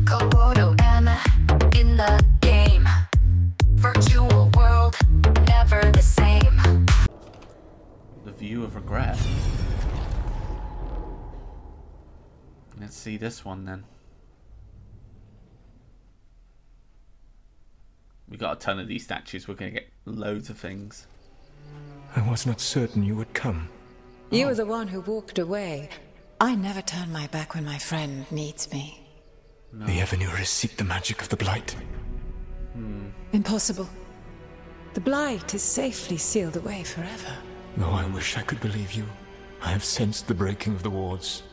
Kokoro am in the game. Virtual world, never the same. The view of regret. Let's see this one then. We got a ton of these statues. We're going to get loads of things. I was not certain you would come. You were the one who walked away. I never turn my back when my friend needs me. No. The Evanurus seek the magic of the blight. Impossible. The blight is safely sealed away forever. Though I wish I could believe you, I have sensed the breaking of the wards.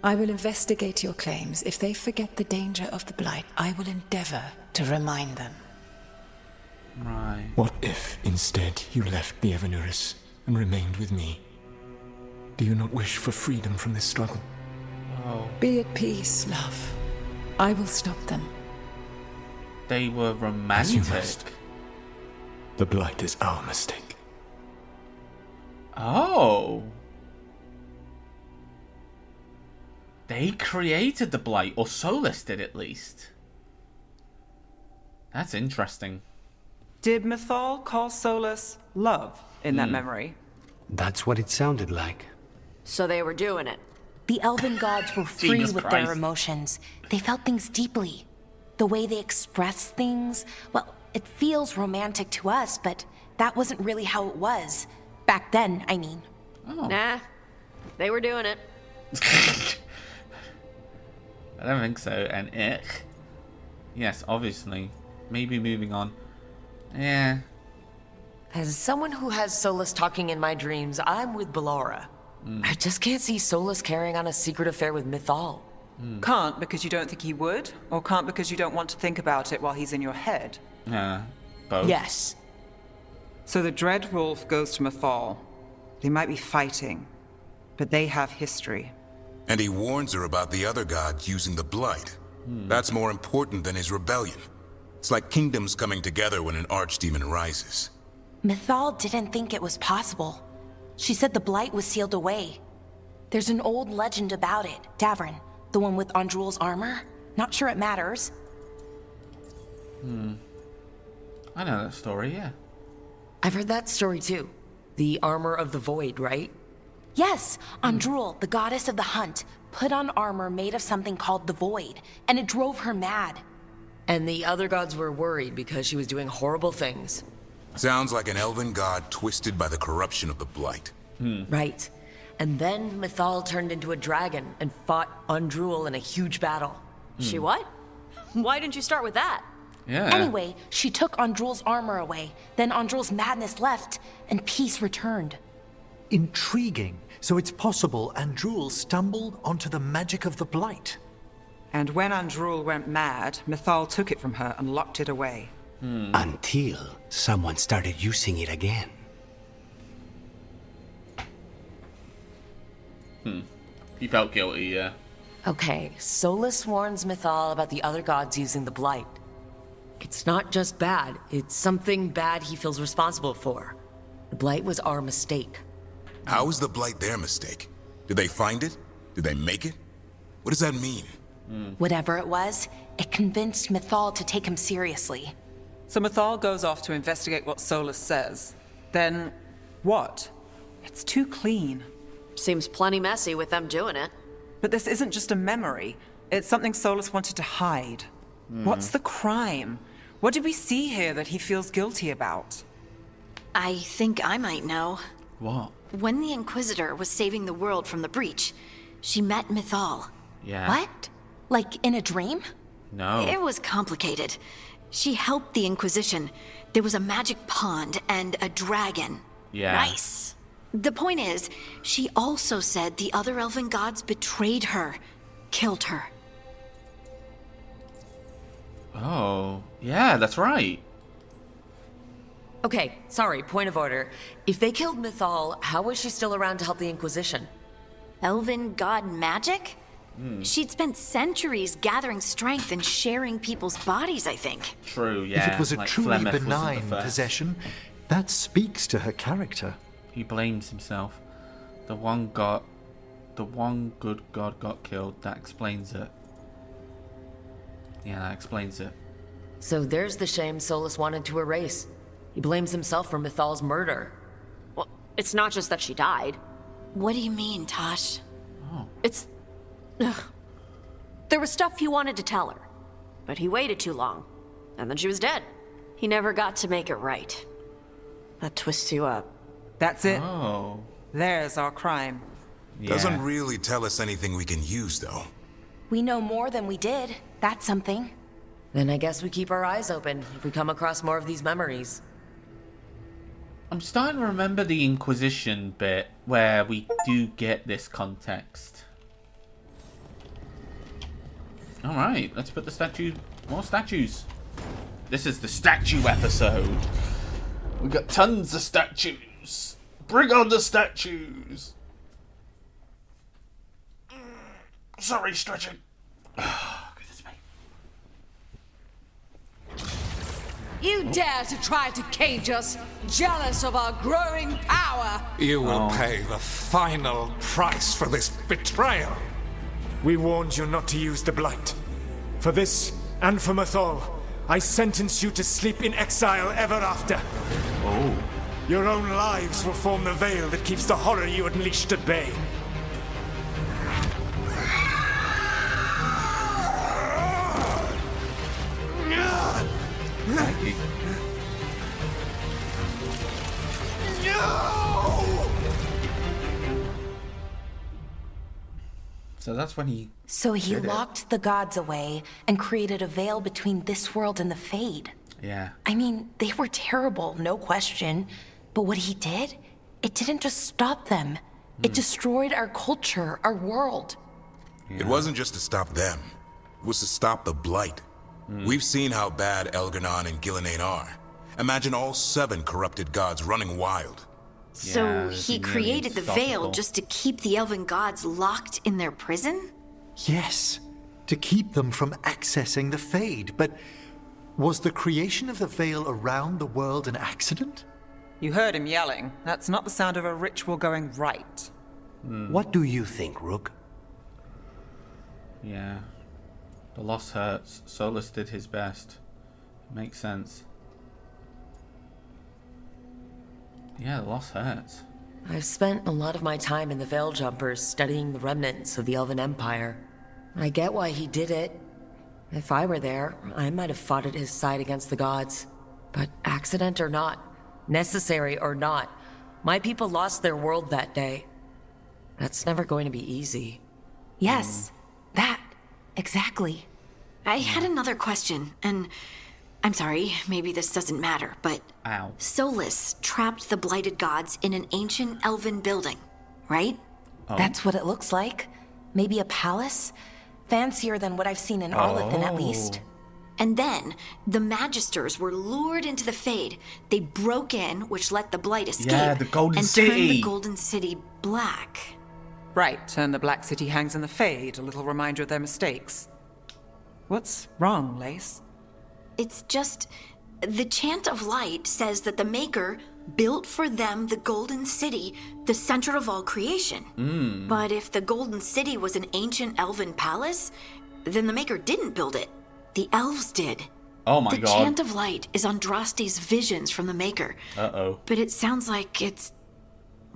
I will investigate your claims. If they forget the danger of the blight, I will endeavor to remind them. Right. What if, instead, you left the Evanurus and remained with me? Do you not wish for freedom from this struggle? Oh. Be at peace, love. I will stop them. They were As romantic. you must. The blight is our mistake. Oh. They created the blight, or Solace did at least. That's interesting. Did Mythal call Solace love in that memory? That's what it sounded like. So they were doing it. The elven gods were free Jesus with Christ. their emotions. They felt things deeply. The way they express things, well, it feels romantic to us, but that wasn't really how it was. Back then, I mean. Oh. Nah, they were doing it. I don't think so. And ich. Yes, obviously. Maybe moving on. Yeah. As someone who has Solace talking in my dreams, I'm with Ballora. I just can't see Solace carrying on a secret affair with Mythal. Can't because you don't think he would, or can't because you don't want to think about it while he's in your head? Both. Yes. So the Dread Wolf goes to Mythal. They might be fighting, but they have history. And he warns her about the other gods using the blight. That's more important than his rebellion. It's like kingdoms coming together when an archdemon rises. Mythal didn't think it was possible. She said the blight was sealed away. There's an old legend about it. Davrin, the one with Andrul's armor. Not sure it matters. I know that story, yeah. I've heard that story too. The armor of the void, right? Yes, Andrul, the goddess of the hunt, put on armor made of something called the void, and it drove her mad. And the other gods were worried because she was doing horrible things. Sounds like an elven god twisted by the corruption of the blight. Right. And then Mythal turned into a dragon and fought Andrul in a huge battle. She what? Why didn't you start with that? Yeah. Anyway, she took Andrul's armor away, then Andrul's madness left, and peace returned. Intriguing. So it's possible Andrul stumbled onto the magic of the blight. And when Andrul went mad, Mythal took it from her and locked it away. Until someone started using it again. He felt guilty, yeah. Okay, Solace warns Mythal about the other gods using the blight. It's not just bad, it's something bad he feels responsible for. The blight was our mistake. How is the blight their mistake? Did they find it? Did they make it? What does that mean? Whatever it was, it convinced Mythal to take him seriously. So Mythal goes off to investigate what Solace says. Then, what? It's too clean. Seems plenty messy with them doing it. But this isn't just a memory. It's something Solace wanted to hide. What's the crime? What did we see here that he feels guilty about? I think I might know. What? When the Inquisitor was saving the world from the breach, she met Mythal. Yeah. What? Like in a dream? No. It was complicated. She helped the Inquisition. There was a magic pond and a dragon. Yeah. Nice. The point is, she also said the other elven gods betrayed her, killed her. Oh, yeah, that's right. Okay, sorry, point of order. If they killed Mythal, how was she still around to help the Inquisition? Elven god magic? She'd spent centuries gathering strength and sharing people's bodies, I think. True, yeah. If it was a like truly Flemeth wasn't the benign first. possession, that speaks to her character. He blames himself. The one good god got killed. That explains it. Yeah, that explains it. So there's the shame Solace wanted to erase. He blames himself for Mythal's murder. Well, it's not just that she died. What do you mean, Tosh? It's... Ugh. There was stuff he wanted to tell her, but he waited too long, and then she was dead. He never got to make it right. That twists you up. That's it. Oh. There's our crime. Yeah. Doesn't really tell us anything we can use, though. We know more than we did. That's something. Then I guess we keep our eyes open if we come across more of these memories. I'm starting to remember the Inquisition bit where we do get this context. Alright, let's put the statue... More statues. This is the statue episode. We got tons of statues. Bring on the statues. Sorry, stretching. Goodness me. You dare to try to cage us, jealous of our growing power. You will pay the final price for this betrayal. We warned you not to use the blight. For this, and for Mythal, I sentence you to sleep in exile ever after. Oh. Your own lives will form the veil that keeps the horror you unleashed at bay. Thank you. So that's when he... So he did it. locked the gods away and created a veil between this world and the Fade. Yeah. I mean, they were terrible, no question. But what he did, it didn't just stop them. It destroyed our culture, our world. It wasn't just to stop them. It was to stop the blight. We've seen how bad Elganon and Gillenane are. Imagine all 7 corrupted gods running wild. So he created the veil just to keep the elven gods locked in their prison? Yes, to keep them from accessing the Fade. But was the creation of the veil around the world an accident? You heard him yelling. That's not the sound of a ritual going right. What do you think, Rook? Yeah. The loss hurts. Solace did his best. Makes sense. Yeah, the loss hurts. I've spent a lot of my time in the Veil Jumpers studying the remnants of the Elven Empire. I get why he did it. If I were there, I might have fought at his side against the gods. But accident or not, necessary or not, my people lost their world that day. That's never going to be easy. Yes, that. Exactly. I had another question, and I'm sorry, maybe this doesn't matter, but Ow. Solace trapped the blighted gods in an ancient elven building, right? That's what it looks like. Maybe a palace? Fancier than what I've seen in Arlethan, at least. And then, the Magisters were lured into the Fade. They broke in, which let the blight escape. Yeah, the Golden and City. turned the Golden City black. Right, and the Black City hangs in the Fade, a little reminder of their mistakes. What's wrong, Lace? It's just... The Chant of Light says that the Maker built for them the Golden City, the center of all creation. But if the Golden City was an ancient elven palace, then the Maker didn't build it. The elves did. Oh my the god. The Chant of Light is Andraste's visions from the Maker. Uh-oh. But it sounds like it's...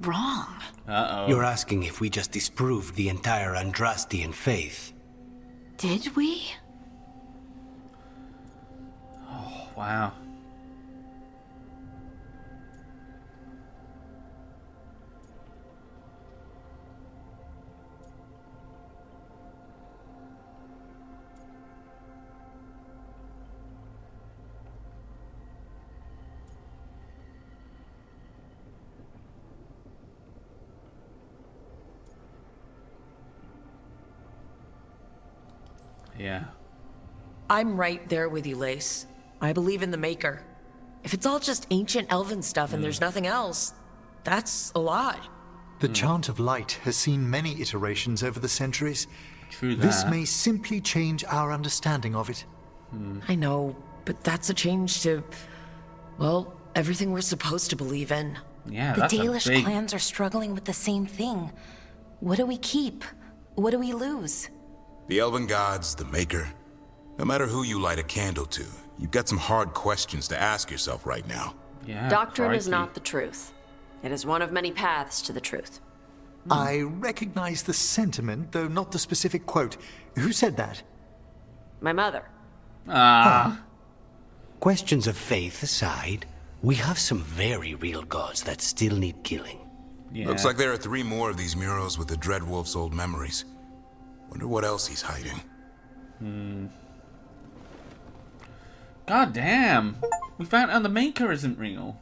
wrong. Uh-oh. You're asking if we just disproved the entire Andrastian faith. Did we? Oh, wow. Yeah. I'm right there with you, Lace. I believe in the Maker. If it's all just ancient elven stuff and there's nothing else, that's a lot. The Chant of Light has seen many iterations over the centuries. True that. This may simply change our understanding of it. I know, but that's a change to, well, everything we're supposed to believe in. Yeah, The that's a Dalish big... clans are struggling with the same thing. What do we keep? What do we lose? The Elven gods, the Maker. No matter who you light a candle to, you've got some hard questions to ask yourself right now. Yeah. Doctrine is crikey. not the truth. It is one of many paths to the truth. I recognize the sentiment, though not the specific quote. Who said that? My mother. Questions of faith aside, we have some very real gods that still need killing. Yeah. Looks like there are 3 more of these murals with the Dreadwolf's old memories. Wonder what else he's hiding. God damn. We found out the maker isn't real.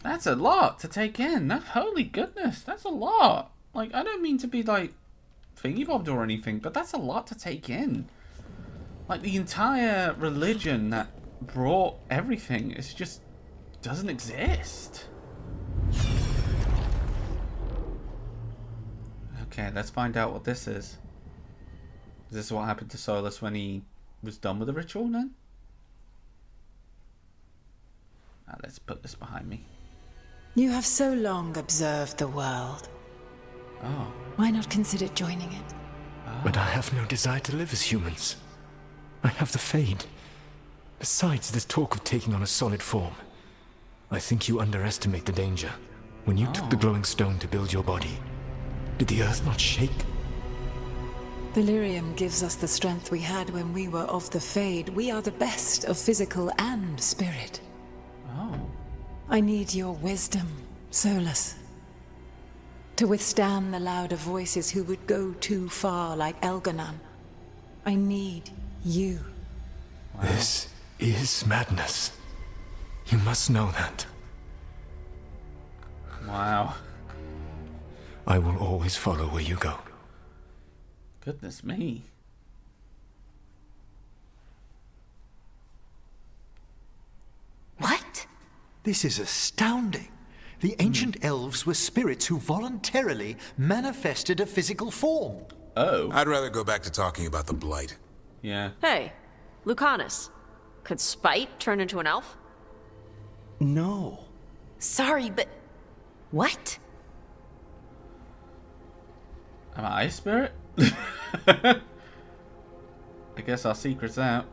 That's a lot to take in. Holy goodness, that's a lot. Like, I don't mean to be like thingy-bobbed or anything, but that's a lot to take in. Like, the entire religion that brought everything is just doesn't exist. Okay, let's find out what this is. Is this what happened to Solace when he was done with the ritual then? Let's put this behind me. You have so long observed the world. Oh. Why not consider joining it? But I have no desire to live as humans. I have the Fade. Besides this talk of taking on a solid form, I think you underestimate the danger. When you took the glowing stone to build your body, did the earth not shake? Delirium gives us the strength we had when we were of the Fade. We are the best of physical and spirit. Oh. I need your wisdom, Solace. To withstand the louder voices who would go too far like Elganon. I need you. Wow. This is madness. You must know that. Wow. I will always follow where you go. Goodness me. What? This is astounding. The ancient elves were spirits who voluntarily manifested a physical form. Oh. I'd rather go back to talking about the blight. Yeah. Hey, Lucanus. Could Spite turn into an elf? No. Sorry, but... What? Am I a spirit? I guess our secret's out.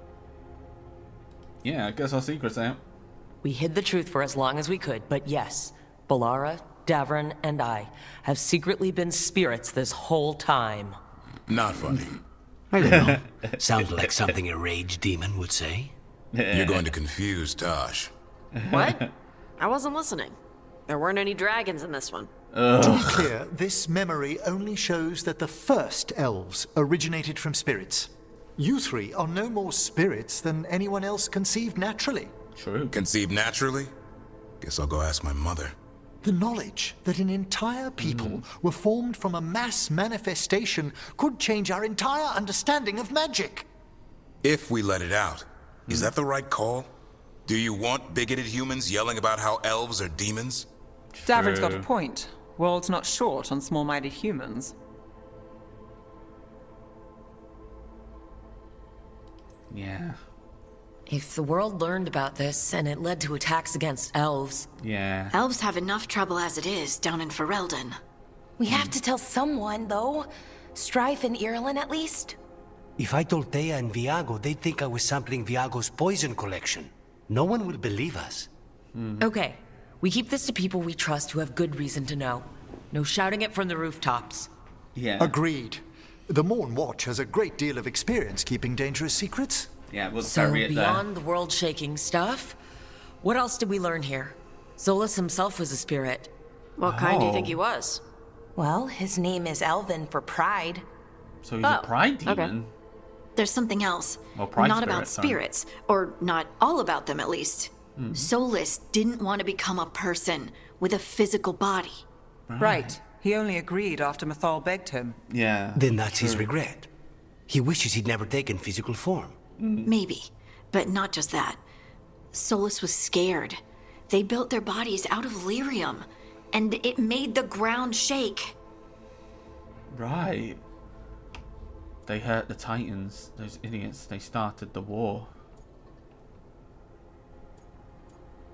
Yeah, I guess our secret's out. We hid the truth for as long as we could, but yes, Balara, Davron, and I have secretly been spirits this whole time. Not funny. I don't know. Sounds like something a rage demon would say. You're going to confuse Tosh. What? I wasn't listening. There weren't any dragons in this one. To be clear, this memory only shows that the first elves originated from spirits. You 3 are no more spirits than anyone else conceived naturally. True. Conceived naturally? Guess I'll go ask my mother. The knowledge that an entire people were formed from a mass manifestation could change our entire understanding of magic. If we let it out, is that the right call? Do you want bigoted humans yelling about how elves are demons? Davron's got a point. World's not short on small-minded humans. Yeah. If the world learned about this and it led to attacks against elves... Yeah. Elves have enough trouble as it is down in Ferelden. We have to tell someone, though. Strife and Irulan, at least. If I told Thea and Viago, they'd think I was sampling Viago's poison collection. No one will believe us. Okay, we keep this to people we trust who have good reason to know. No shouting it from the rooftops. Yeah. Agreed. The Morn Watch has a great deal of experience keeping dangerous secrets. Yeah, we'll So bury it there. beyond the world-shaking stuff, what else did we learn here? Solace himself was a spirit. What kind do you think he was? Well, his name is Elvin for pride. So he's a pride okay. demon. There's something else. Well, pride not spirit, about sorry. spirits, or not all about them at least. Solace didn't want to become a person with a physical body. Right. He only agreed after Mathal begged him. Yeah. Then that's his regret. He wishes he'd never taken physical form. Maybe, but not just that. Solace was scared. They built their bodies out of lyrium, and it made the ground shake. Right. They hurt the Titans. Those idiots. They started the war.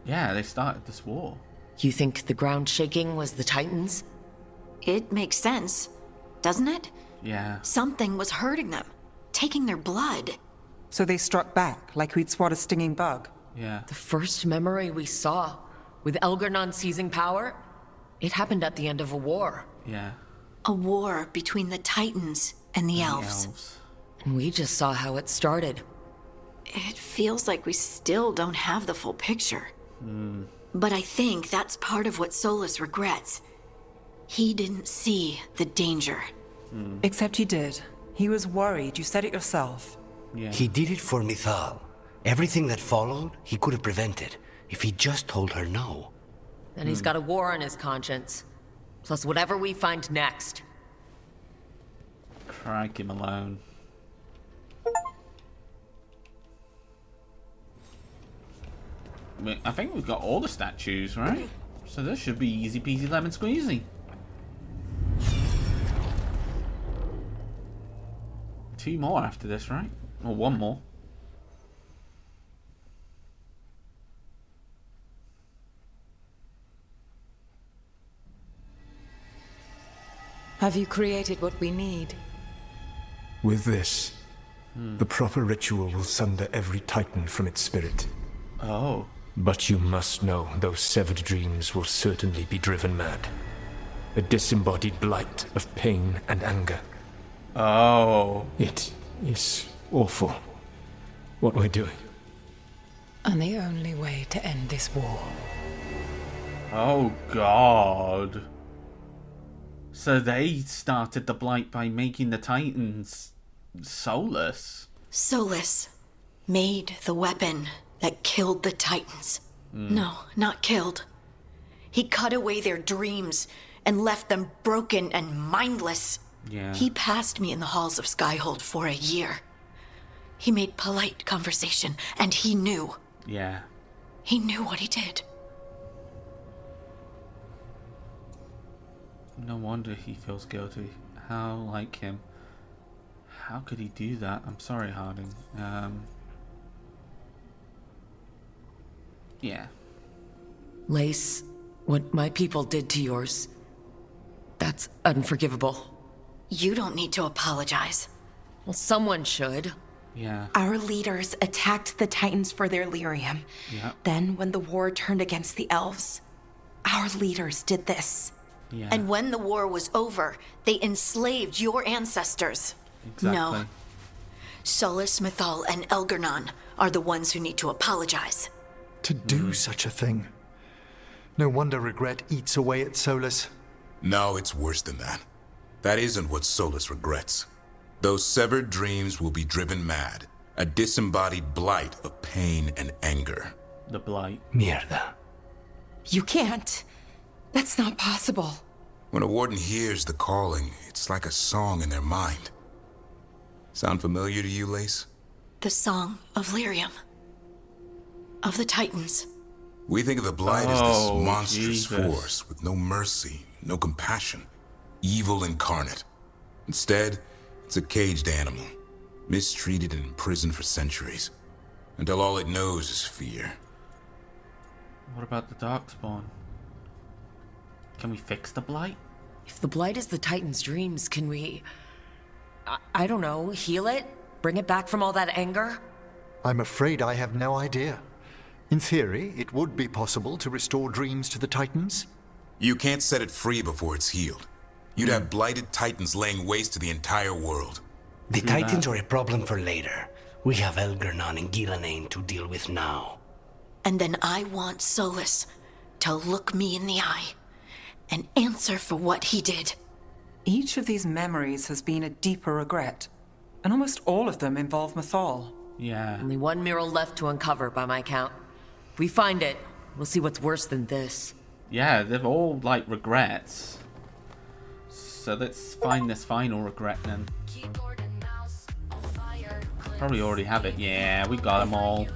Yeah, they started this war. You think the ground shaking was the It makes sense, doesn't it? Yeah. Something was hurting them, taking their blood. So they struck back, like we'd swat a stinging bug. Yeah. The first memory we saw, with Elgarnon seizing power, it happened at the end of a war. Yeah. A war between the Titans and the elves. And we just saw how it started. It feels like we still don't have the full picture. But I think that's part of what Solace regrets. He didn't see the danger. Except he did. He was worried. You said it yourself. Yeah. He did it for Mythal. Everything that followed, he could have prevented if he just told her no. And he's got a war on his conscience. Plus whatever we find next. Crikey Malone. I think we've got all the statues, right? So this should be easy peasy lemon squeezy. 2 more after this, right? Or 1 more. Have you created what we need? With this, the proper ritual will sunder every Titan from its spirit. Oh. But you must know those severed dreams will certainly be driven mad. A disembodied blight of pain and anger. Oh. It is awful what we're doing. And the only way to end this war. Oh God. So they started the blight by making the Titans soulless. Solace made the weapon that killed the Titans. No, not killed. He cut away their dreams and left them broken and mindless. Yeah. He passed me in the halls of Skyhold for a year. He made polite conversation, and he knew. Yeah. He knew what he did. No wonder he feels guilty. How like him. How could he do that? I'm sorry, Harding. Yeah. Lace, what my people did to yours, that's unforgivable. You don't need to apologize. Well, someone should. Yeah. Our leaders attacked the Titans for their lyrium. Yeah. Then, when the war turned against the elves, our leaders did this. Yeah. And when the war was over, they enslaved your ancestors. Exactly. No. Solace, Mythal, and Elgarnon are the ones who need to apologize. To do such a thing. No wonder regret eats away at Solace. No, it's worse than that. That isn't what Solace regrets. Those severed dreams will be driven mad. A disembodied blight of pain and anger. The blight. Mierda. You can't. That's not possible. When a warden hears the calling, it's like a song in their mind. Sound familiar to you, Lace? The song of lyrium. Of the Titans. We think of the blight as this monstrous Jesus. force with no mercy, no compassion, evil incarnate. Instead, it's a caged animal, mistreated and imprisoned for centuries, until all it knows is fear. What about the Darkspawn? Can we fix the blight? If the blight is the Titan's dreams, can we... I don't know, heal it? Bring it back from all that anger? I'm afraid I have no idea. In theory, it would be possible to restore dreams to the Titans. You can't set it free before it's healed. You'd have blighted Titans laying waste to the entire world. The Titans are a problem for later. We have Elgarnon and Gillenane to deal with now. And then I want Solace to look me in the eye and answer for what he did. Each of these memories has been a deeper regret, and almost all of them involve Mythal. Yeah. Only one mural left to uncover, by my count. If we find it, we'll see what's worse than this. Yeah, they've all, like, regrets. So let's find this final regret, then. Keyboard and mouse on fire. Probably already have it. Yeah, we got them all.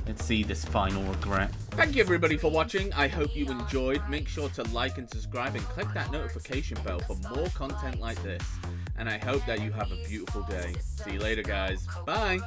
Let's see this final regret. Thank you everybody for watching. I hope you enjoyed. Make sure to like and subscribe and click that notification bell for more content like this. And I hope that you have a beautiful day. See you later, guys. Bye.